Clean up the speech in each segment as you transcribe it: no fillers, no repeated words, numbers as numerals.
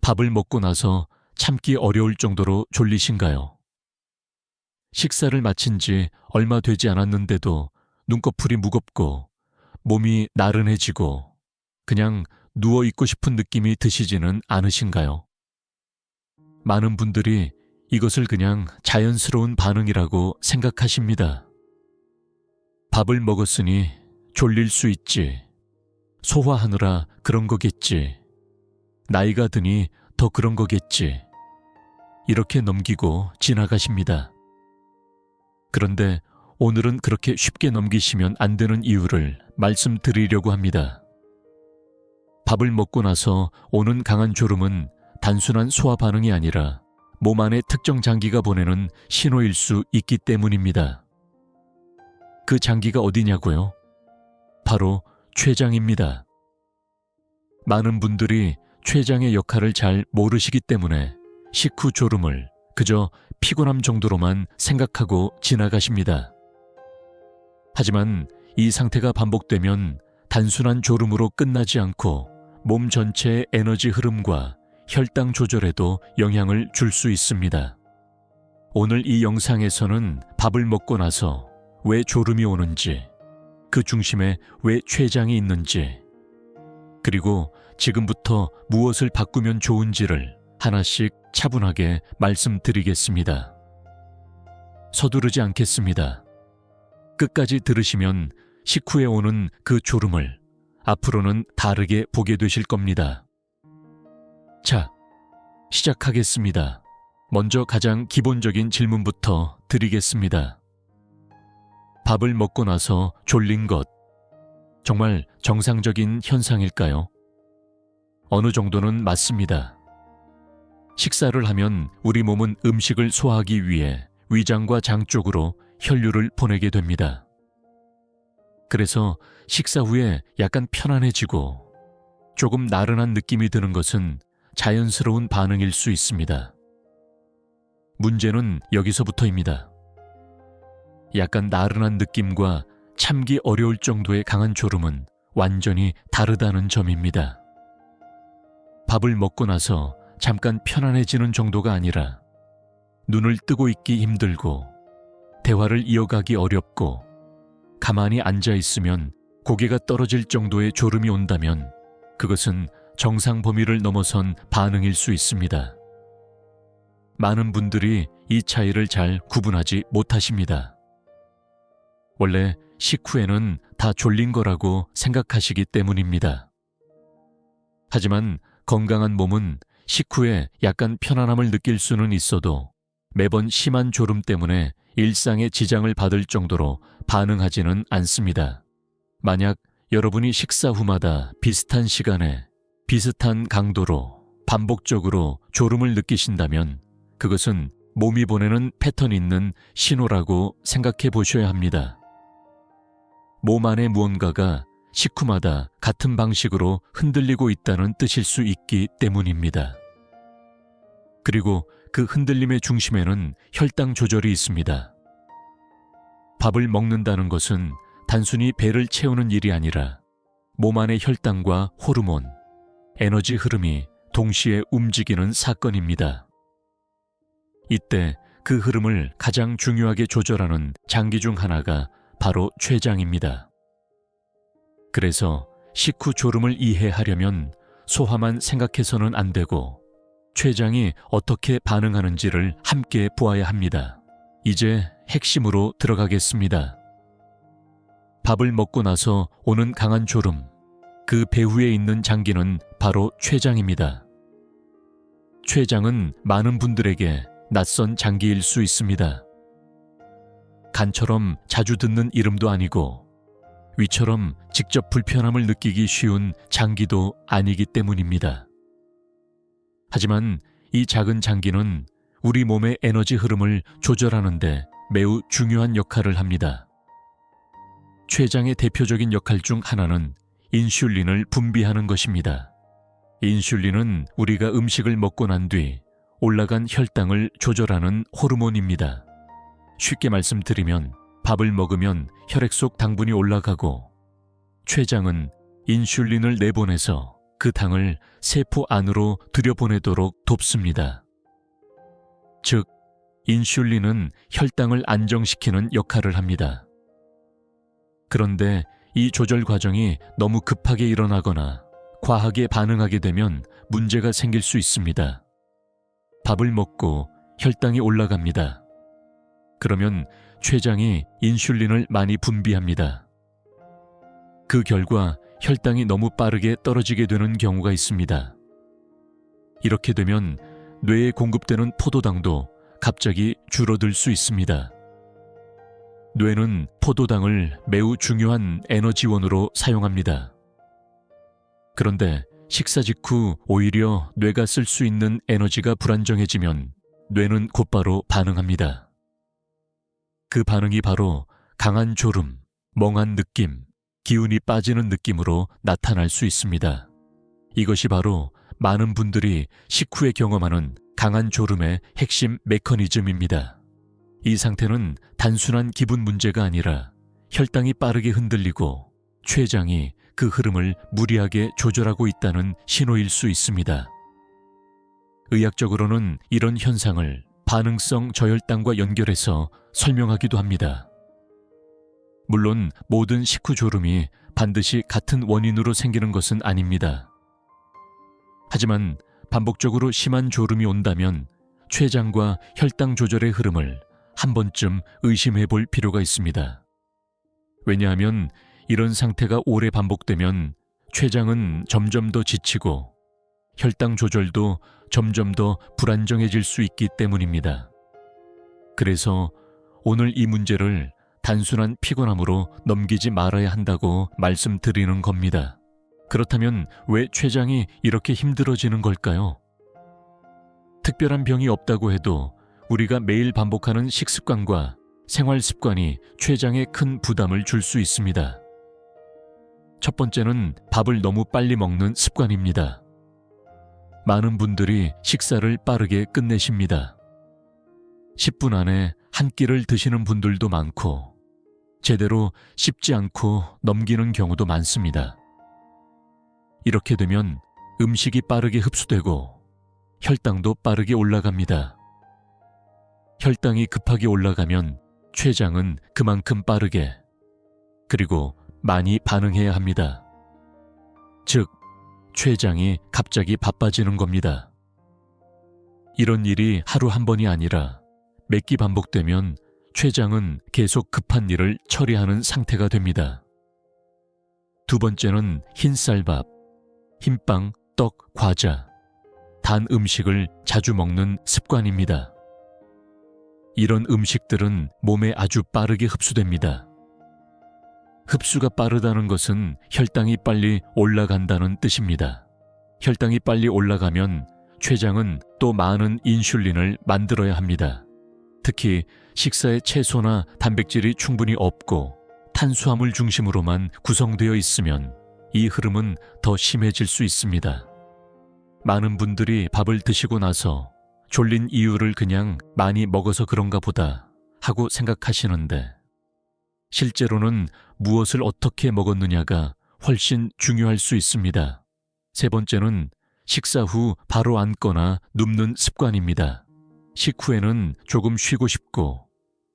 밥을 먹고 나서 참기 어려울 정도로 졸리신가요? 식사를 마친 지 얼마 되지 않았는데도 눈꺼풀이 무겁고 몸이 나른해지고 그냥 누워있고 싶은 느낌이 드시지는 않으신가요? 많은 분들이 이것을 그냥 자연스러운 반응이라고 생각하십니다. 밥을 먹었으니 졸릴 수 있지. 소화하느라 그런 거겠지. 나이가 드니 더 그런 거겠지. 이렇게 넘기고 지나가십니다. 그런데 오늘은 그렇게 쉽게 넘기시면 안 되는 이유를 말씀드리려고 합니다. 밥을 먹고 나서 오는 강한 졸음은 단순한 소화 반응이 아니라 몸 안의 특정 장기가 보내는 신호일 수 있기 때문입니다. 그 장기가 어디냐고요? 바로 췌장입니다. 많은 분들이 췌장의 역할을 잘 모르시기 때문에 식후 졸음을 그저 피곤함 정도로만 생각하고 지나가십니다. 하지만 이 상태가 반복되면 단순한 졸음으로 끝나지 않고 몸 전체의 에너지 흐름과 혈당 조절에도 영향을 줄 수 있습니다. 오늘 이 영상에서는 밥을 먹고 나서 왜 졸음이 오는지, 그 중심에 왜 췌장이 있는지, 그리고 지금부터 무엇을 바꾸면 좋은지를 하나씩 차분하게 말씀드리겠습니다. 서두르지 않겠습니다. 끝까지 들으시면 식후에 오는 그 졸음을 앞으로는 다르게 보게 되실 겁니다. 자, 시작하겠습니다. 먼저 가장 기본적인 질문부터 드리겠습니다. 밥을 먹고 나서 졸린 것, 정말 정상적인 현상일까요? 어느 정도는 맞습니다. 식사를 하면 우리 몸은 음식을 소화하기 위해 위장과 장 쪽으로 혈류를 보내게 됩니다. 그래서 식사 후에 약간 편안해지고 조금 나른한 느낌이 드는 것은 자연스러운 반응일 수 있습니다. 문제는 여기서부터입니다. 약간 나른한 느낌과 참기 어려울 정도의 강한 졸음은 완전히 다르다는 점입니다. 밥을 먹고 나서 잠깐 편안해지는 정도가 아니라 눈을 뜨고 있기 힘들고 대화를 이어가기 어렵고 가만히 앉아 있으면 고개가 떨어질 정도의 졸음이 온다면 그것은 정상 범위를 넘어선 반응일 수 있습니다. 많은 분들이 이 차이를 잘 구분하지 못하십니다. 원래 식후에는 다 졸린 거라고 생각하시기 때문입니다. 하지만 건강한 몸은 식후에 약간 편안함을 느낄 수는 있어도 매번 심한 졸음 때문에 일상에 지장을 받을 정도로 반응하지는 않습니다. 만약 여러분이 식사 후마다 비슷한 시간에 비슷한 강도로 반복적으로 졸음을 느끼신다면 그것은 몸이 보내는 패턴이 있는 신호라고 생각해 보셔야 합니다. 몸 안에 무언가가 식후마다 같은 방식으로 흔들리고 있다는 뜻일 수 있기 때문입니다. 그리고 그 흔들림의 중심에는 혈당 조절이 있습니다. 밥을 먹는다는 것은 단순히 배를 채우는 일이 아니라 몸 안의 혈당과 호르몬, 에너지 흐름이 동시에 움직이는 사건입니다. 이때 그 흐름을 가장 중요하게 조절하는 장기 중 하나가 바로 췌장입니다. 그래서 식후 졸음을 이해하려면 소화만 생각해서는 안 되고 췌장이 어떻게 반응하는지를 함께 보아야 합니다. 이제 핵심으로 들어가겠습니다. 밥을 먹고 나서 오는 강한 졸음, 그 배후에 있는 장기는 바로 췌장입니다. 췌장은 많은 분들에게 낯선 장기일 수 있습니다. 간처럼 자주 듣는 이름도 아니고 위처럼 직접 불편함을 느끼기 쉬운 장기도 아니기 때문입니다. 하지만 이 작은 장기는 우리 몸의 에너지 흐름을 조절하는 데 매우 중요한 역할을 합니다. 췌장의 대표적인 역할 중 하나는 인슐린을 분비하는 것입니다. 인슐린은 우리가 음식을 먹고 난 뒤 올라간 혈당을 조절하는 호르몬입니다. 쉽게 말씀드리면 밥을 먹으면 혈액 속 당분이 올라가고 췌장은 인슐린을 내보내서 그 당을 세포 안으로 들여보내도록 돕습니다. 즉, 인슐린은 혈당을 안정시키는 역할을 합니다. 그런데 이 조절 과정이 너무 급하게 일어나거나 과하게 반응하게 되면 문제가 생길 수 있습니다. 밥을 먹고 혈당이 올라갑니다. 그러면 췌장이 인슐린을 많이 분비합니다. 그 결과 혈당이 너무 빠르게 떨어지게 되는 경우가 있습니다. 이렇게 되면 뇌에 공급되는 포도당도 갑자기 줄어들 수 있습니다. 뇌는 포도당을 매우 중요한 에너지원으로 사용합니다. 그런데 식사 직후 오히려 뇌가 쓸 수 있는 에너지가 불안정해지면 뇌는 곧바로 반응합니다. 그 반응이 바로 강한 졸음, 멍한 느낌, 기운이 빠지는 느낌으로 나타날 수 있습니다. 이것이 바로 많은 분들이 식후에 경험하는 강한 졸음의 핵심 메커니즘입니다. 이 상태는 단순한 기분 문제가 아니라 혈당이 빠르게 흔들리고 췌장이 그 흐름을 무리하게 조절하고 있다는 신호일 수 있습니다. 의학적으로는 이런 현상을 반응성 저혈당과 연결해서 설명하기도 합니다. 물론 모든 식후 졸음이 반드시 같은 원인으로 생기는 것은 아닙니다. 하지만 반복적으로 심한 졸음이 온다면 췌장과 혈당 조절의 흐름을 한 번쯤 의심해 볼 필요가 있습니다. 왜냐하면 이런 상태가 오래 반복되면 췌장은 점점 더 지치고 혈당 조절도 점점 더 불안정해질 수 있기 때문입니다. 그래서 오늘 이 문제를 단순한 피곤함으로 넘기지 말아야 한다고 말씀드리는 겁니다. 그렇다면 왜 췌장이 이렇게 힘들어지는 걸까요? 특별한 병이 없다고 해도 우리가 매일 반복하는 식습관과 생활 습관이 췌장에 큰 부담을 줄 수 있습니다. 첫 번째는 밥을 너무 빨리 먹는 습관입니다. 많은 분들이 식사를 빠르게 끝내십니다. 10분 안에 한 끼를 드시는 분들도 많고 제대로 씹지 않고 넘기는 경우도 많습니다. 이렇게 되면 음식이 빠르게 흡수되고 혈당도 빠르게 올라갑니다. 혈당이 급하게 올라가면 췌장은 그만큼 빠르게 그리고 많이 반응해야 합니다. 즉, 췌장이 갑자기 바빠지는 겁니다. 이런 일이 하루 한 번이 아니라 몇 끼 반복되면 췌장은 계속 급한 일을 처리하는 상태가 됩니다. 두 번째는 흰쌀밥, 흰빵, 떡, 과자, 단 음식을 자주 먹는 습관입니다. 이런 음식들은 몸에 아주 빠르게 흡수됩니다. 흡수가 빠르다는 것은 혈당이 빨리 올라간다는 뜻입니다. 혈당이 빨리 올라가면 췌장은 또 많은 인슐린을 만들어야 합니다. 특히 식사에 채소나 단백질이 충분히 없고 탄수화물 중심으로만 구성되어 있으면 이 흐름은 더 심해질 수 있습니다. 많은 분들이 밥을 드시고 나서 졸린 이유를 그냥 많이 먹어서 그런가 보다 하고 생각하시는데 실제로는 무엇을 어떻게 먹었느냐가 훨씬 중요할 수 있습니다. 세 번째는 식사 후 바로 앉거나 눕는 습관입니다. 식후에는 조금 쉬고 싶고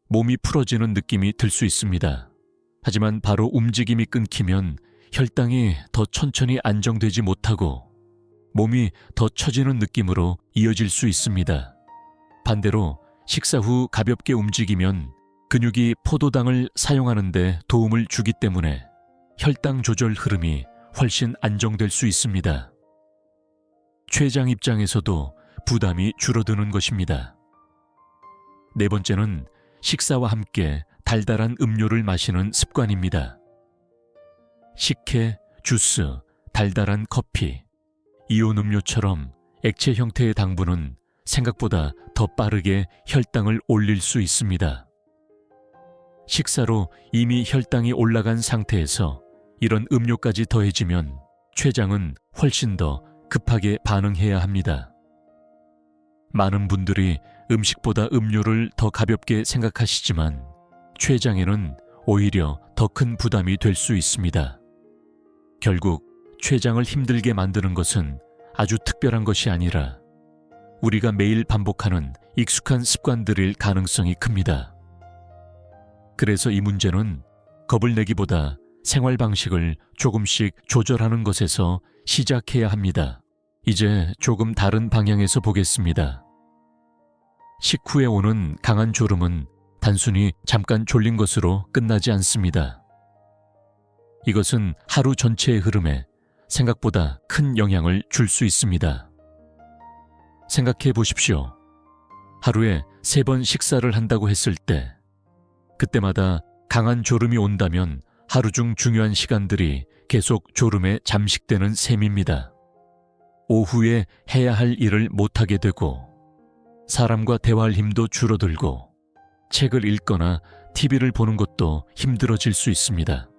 몸이 풀어지는 느낌이 들 수 있습니다. 하지만 바로 움직임이 끊기면 혈당이 더 천천히 안정되지 못하고 몸이 더 처지는 느낌으로 이어질 수 있습니다. 반대로 식사 후 가볍게 움직이면 근육이 포도당을 사용하는 데 도움을 주기 때문에 혈당 조절 흐름이 훨씬 안정될 수 있습니다. 췌장 입장에서도 부담이 줄어드는 것입니다. 네 번째는 식사와 함께 달달한 음료를 마시는 습관입니다. 식혜, 주스, 달달한 커피, 이온 음료처럼 액체 형태의 당분은 생각보다 더 빠르게 혈당을 올릴 수 있습니다. 식사로 이미 혈당이 올라간 상태에서 이런 음료까지 더해지면 췌장은 훨씬 더 급하게 반응해야 합니다. 많은 분들이 음식보다 음료를 더 가볍게 생각하시지만 췌장에는 오히려 더 큰 부담이 될 수 있습니다. 결국 췌장을 힘들게 만드는 것은 아주 특별한 것이 아니라 우리가 매일 반복하는 익숙한 습관들일 가능성이 큽니다. 그래서 이 문제는 겁을 내기보다 생활 방식을 조금씩 조절하는 것에서 시작해야 합니다. 이제 조금 다른 방향에서 보겠습니다. 식후에 오는 강한 졸음은 단순히 잠깐 졸린 것으로 끝나지 않습니다. 이것은 하루 전체의 흐름에 생각보다 큰 영향을 줄 수 있습니다. 생각해 보십시오. 하루에 3번 식사를 한다고 했을 때, 그때마다 강한 졸음이 온다면 하루 중 중요한 시간들이 계속 졸음에 잠식되는 셈입니다. 오후에 해야 할 일을 못하게 되고, 사람과 대화할 힘도 줄어들고, 책을 읽거나 TV를 보는 것도 힘들어질 수 있습니다.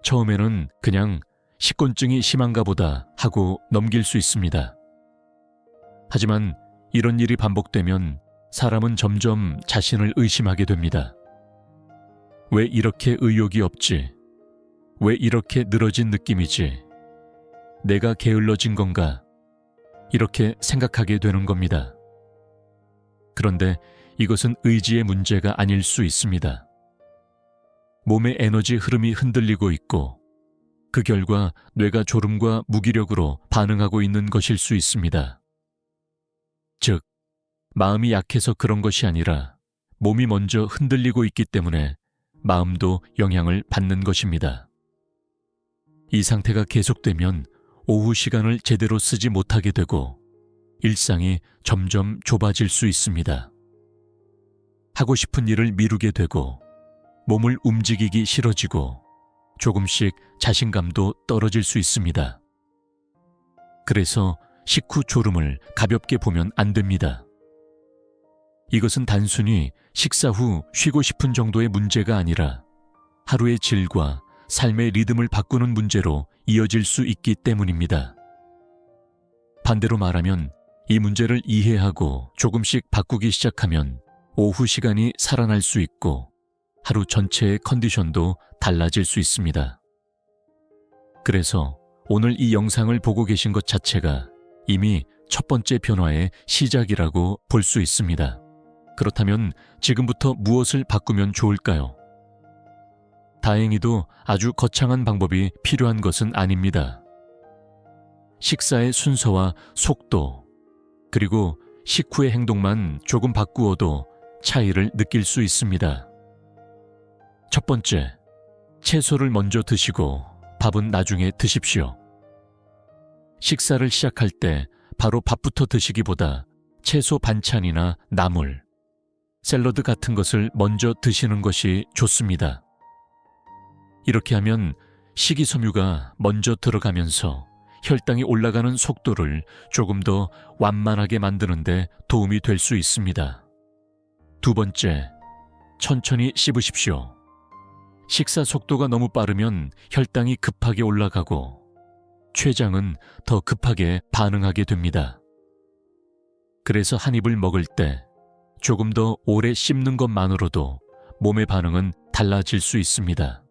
처음에는 그냥 식곤증이 심한가 보다 하고 넘길 수 있습니다. 하지만 이런 일이 반복되면 사람은 점점 자신을 의심하게 됩니다. 왜 이렇게 의욕이 없지? 왜 이렇게 늘어진 느낌이지? 내가 게을러진 건가? 이렇게 생각하게 되는 겁니다. 그런데 이것은 의지의 문제가 아닐 수 있습니다. 몸의 에너지 흐름이 흔들리고 있고 그 결과 뇌가 졸음과 무기력으로 반응하고 있는 것일 수 있습니다. 즉, 마음이 약해서 그런 것이 아니라 몸이 먼저 흔들리고 있기 때문에 마음도 영향을 받는 것입니다. 이 상태가 계속되면 오후 시간을 제대로 쓰지 못하게 되고 일상이 점점 좁아질 수 있습니다. 하고 싶은 일을 미루게 되고 몸을 움직이기 싫어지고 조금씩 자신감도 떨어질 수 있습니다. 그래서 식후 졸음을 가볍게 보면 안 됩니다. 이것은 단순히 식사 후 쉬고 싶은 정도의 문제가 아니라 하루의 질과 삶의 리듬을 바꾸는 문제로 이어질 수 있기 때문입니다. 반대로 말하면 이 문제를 이해하고 조금씩 바꾸기 시작하면 오후 시간이 살아날 수 있고 하루 전체의 컨디션도 달라질 수 있습니다. 그래서 오늘 이 영상을 보고 계신 것 자체가 이미 첫 번째 변화의 시작이라고 볼 수 있습니다. 그렇다면 지금부터 무엇을 바꾸면 좋을까요? 다행히도 아주 거창한 방법이 필요한 것은 아닙니다. 식사의 순서와 속도, 그리고 식후의 행동만 조금 바꾸어도 차이를 느낄 수 있습니다. 첫 번째, 채소를 먼저 드시고 밥은 나중에 드십시오. 식사를 시작할 때 바로 밥부터 드시기보다 채소 반찬이나 나물, 샐러드 같은 것을 먼저 드시는 것이 좋습니다. 이렇게 하면 식이섬유가 먼저 들어가면서 혈당이 올라가는 속도를 조금 더 완만하게 만드는 데 도움이 될 수 있습니다. 두 번째, 천천히 씹으십시오. 식사 속도가 너무 빠르면 혈당이 급하게 올라가고 췌장은 더 급하게 반응하게 됩니다. 그래서 한 입을 먹을 때 조금 더 오래 씹는 것만으로도 몸의 반응은 달라질 수 있습니다.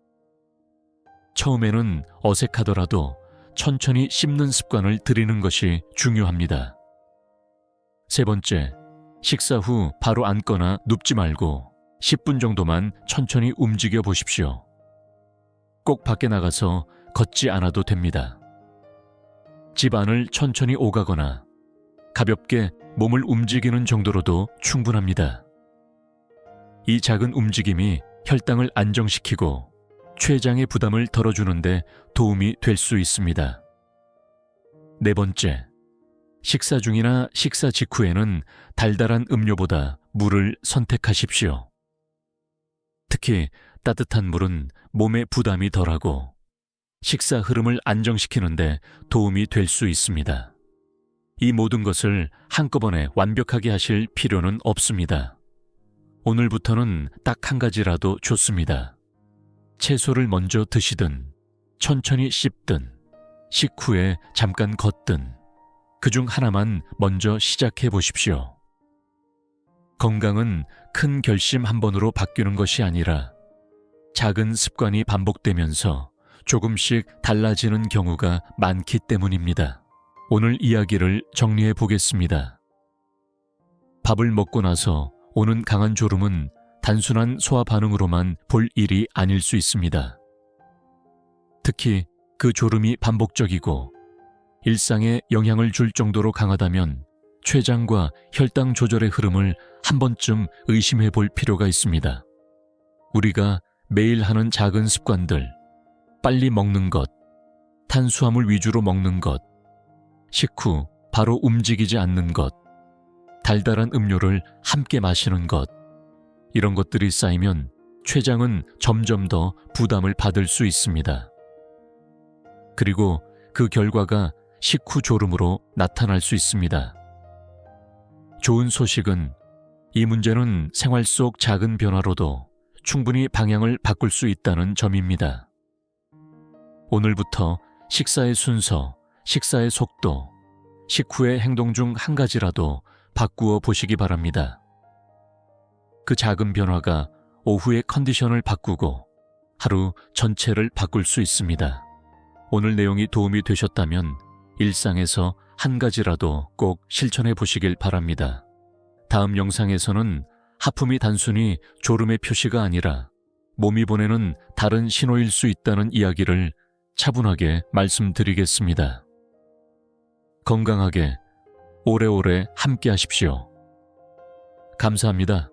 처음에는 어색하더라도 천천히 씹는 습관을 들이는 것이 중요합니다. 세 번째, 식사 후 바로 앉거나 눕지 말고 10분 정도만 천천히 움직여 보십시오. 꼭 밖에 나가서 걷지 않아도 됩니다. 집 안을 천천히 오가거나 가볍게 몸을 움직이는 정도로도 충분합니다. 이 작은 움직임이 혈당을 안정시키고 췌장의 부담을 덜어주는데 도움이 될 수 있습니다. 네 번째, 식사 중이나 식사 직후에는 달달한 음료보다 물을 선택하십시오. 특히 따뜻한 물은 몸에 부담이 덜하고 식사 흐름을 안정시키는데 도움이 될 수 있습니다. 이 모든 것을 한꺼번에 완벽하게 하실 필요는 없습니다. 오늘부터는 딱 한 가지라도 좋습니다. 채소를 먼저 드시든, 천천히 씹든, 식후에 잠깐 걷든, 그중 하나만 먼저 시작해 보십시오. 건강은 큰 결심 한 번으로 바뀌는 것이 아니라 작은 습관이 반복되면서 조금씩 달라지는 경우가 많기 때문입니다. 오늘 이야기를 정리해 보겠습니다. 밥을 먹고 나서 오는 강한 졸음은 단순한 소화 반응으로만 볼 일이 아닐 수 있습니다. 특히 그 졸음이 반복적이고 일상에 영향을 줄 정도로 강하다면 췌장과 혈당 조절의 흐름을 한 번쯤 의심해 볼 필요가 있습니다. 우리가 매일 하는 작은 습관들, 빨리 먹는 것, 탄수화물 위주로 먹는 것, 식후 바로 움직이지 않는 것, 달달한 음료를 함께 마시는 것, 이런 것들이 쌓이면 췌장은 점점 더 부담을 받을 수 있습니다. 그리고 그 결과가 식후 졸음으로 나타날 수 있습니다. 좋은 소식은 이 문제는 생활 속 작은 변화로도 충분히 방향을 바꿀 수 있다는 점입니다. 오늘부터 식사의 순서, 식사의 속도, 식후의 행동 중 한 가지라도 바꾸어 보시기 바랍니다. 그 작은 변화가 오후의 컨디션을 바꾸고 하루 전체를 바꿀 수 있습니다. 오늘 내용이 도움이 되셨다면 일상에서 한 가지라도 꼭 실천해 보시길 바랍니다. 다음 영상에서는 하품이 단순히 졸음의 표시가 아니라 몸이 보내는 다른 신호일 수 있다는 이야기를 차분하게 말씀드리겠습니다. 건강하게 오래오래 함께 하십시오. 감사합니다.